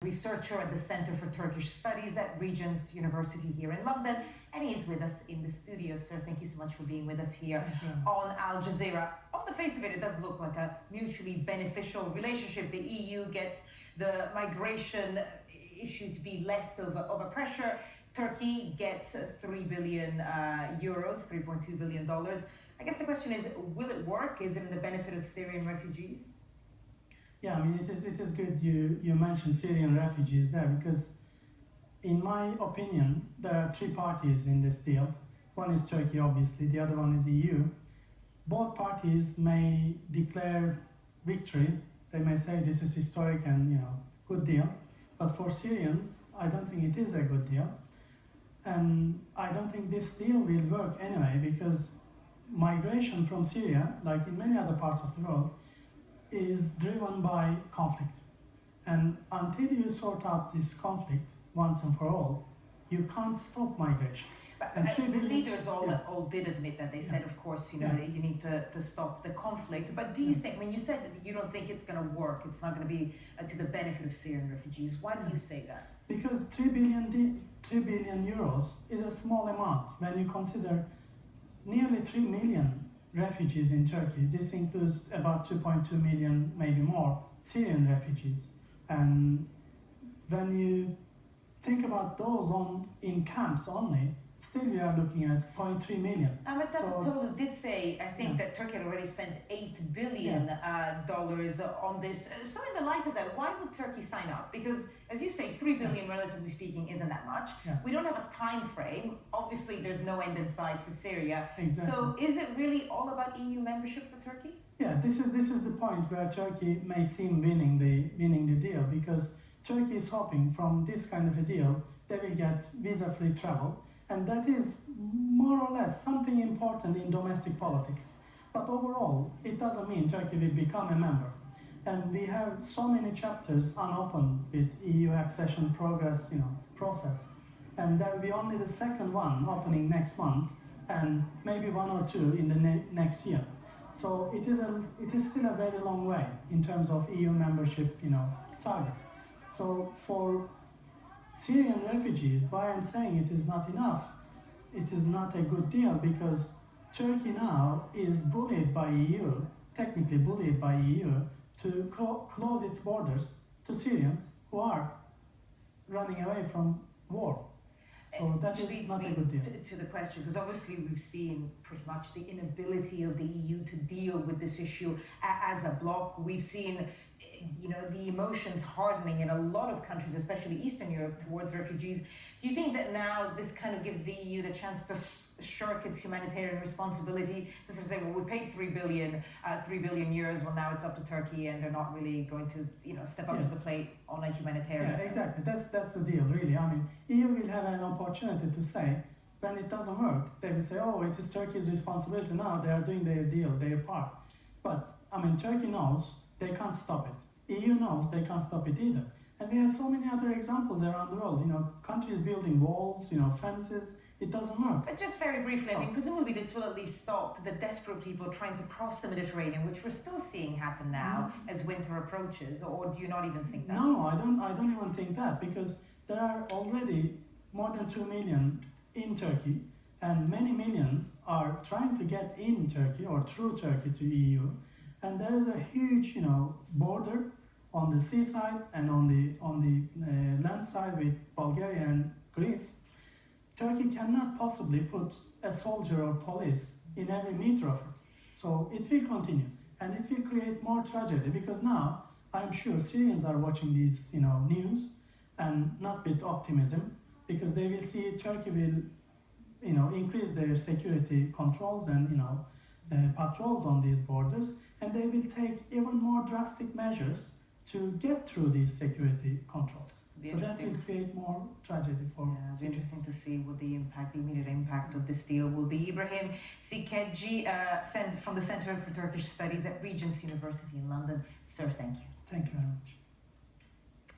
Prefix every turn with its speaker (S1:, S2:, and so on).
S1: researcher at the Center for Turkish Studies at Regent's University here in London, and he's with us in the studio. Sir, thank you so much for being with us here on Al Jazeera. On the face of it, it does look like a mutually beneficial relationship. The EU gets the migration issue to be less of a pressure. Turkey gets 3 billion euros, $3.2 billion. I guess the question is, will it work? Is it in the benefit of Syrian refugees?
S2: Yeah, I mean, it is good you mentioned Syrian refugees there, because in my opinion, there are three parties in this deal. One is Turkey, obviously, the other one is EU. Both parties may declare victory. They may say this is historic and, good deal. But for Syrians, I don't think it is a good deal. And I don't think this deal will work anyway, because migration from Syria, like in many other parts of the world, is driven by conflict. And until you sort out this conflict once and for all, you can't stop migration.
S1: But the leaders all did admit that. They said, of course, you need to stop the conflict. But do you think, when you said that you don't think it's going to work, it's not going to be to the benefit of Syrian refugees, why do you say that?
S2: Because 3 billion euros is a small amount when you consider nearly 3 million refugees in Turkey. This includes about 2.2 million, maybe more, Syrian refugees. And when you think about those in camps only, still we are looking at 0.3 million.
S1: Ahmet Davutoğlu did say, I think, that Turkey had already spent $8 billion on this. So in the light of that, why would Turkey sign up? Because, as you say, 3 billion, relatively speaking, isn't that much. We don't have a time frame. Obviously, there's no end in sight for Syria.
S2: Exactly.
S1: So is it really all about EU membership for Turkey?
S2: Yeah, this is the point where Turkey may seem winning the deal, because Turkey is hoping from this kind of a deal they will get visa-free travel. And that is more or less something important in domestic politics. But overall, it doesn't mean Turkey will become a member. And we have so many chapters unopened with EU accession process. And there will be only the second one opening next month, and maybe one or two in the next year. So it is still a very long way in terms of EU membership, target. So for Syrian refugees, why I'm saying it is not enough, it is not a good deal, because Turkey now is bullied by EU, technically bullied by EU, to close its borders to Syrians who are running away from war. So that is not a good deal.
S1: To the question, because obviously we've seen pretty much the inability of the EU to deal with this issue as a bloc. We've seen the emotions hardening in a lot of countries, especially Eastern Europe, towards refugees. Do you think that now this kind of gives the EU the chance to shirk its humanitarian responsibility? Just to say, well, we paid 3 billion euros, well, now it's up to Turkey, and they're not really going to, step up to the plate on a humanitarian.
S2: Yeah, exactly. That's the deal, really. I mean, EU will have an opportunity to say, when it doesn't work, they will say, oh, it is Turkey's responsibility now. They are doing their deal, their part. But, I mean, Turkey knows they can't stop it. EU knows they can't stop it either. And we have so many other examples around the world, countries building walls, fences, it doesn't work.
S1: But just very briefly, I mean, presumably this will at least stop the desperate people trying to cross the Mediterranean, which we're still seeing happen now as winter approaches, or do you not even think that?
S2: No, I don't even think that, because there are already more than 2 million in Turkey, and many millions are trying to get in Turkey or through Turkey to EU. And there is a huge, border on the seaside and on the land side with Bulgaria and Greece. Turkey cannot possibly put a soldier or police in every meter of it. So it will continue, and it will create more tragedy, because now I'm sure Syrians are watching these, news, and not with optimism, because they will see Turkey will, increase their security controls and, patrols on these borders, and they will take even more drastic measures to get through these security controls. So that will create more tragedy for
S1: it's interesting to see what the immediate impact of this deal will be. Ibrahim Sirkeci, from the Center for Turkish Studies at Regent's University in London. Sir, thank you.
S2: Thank you very much.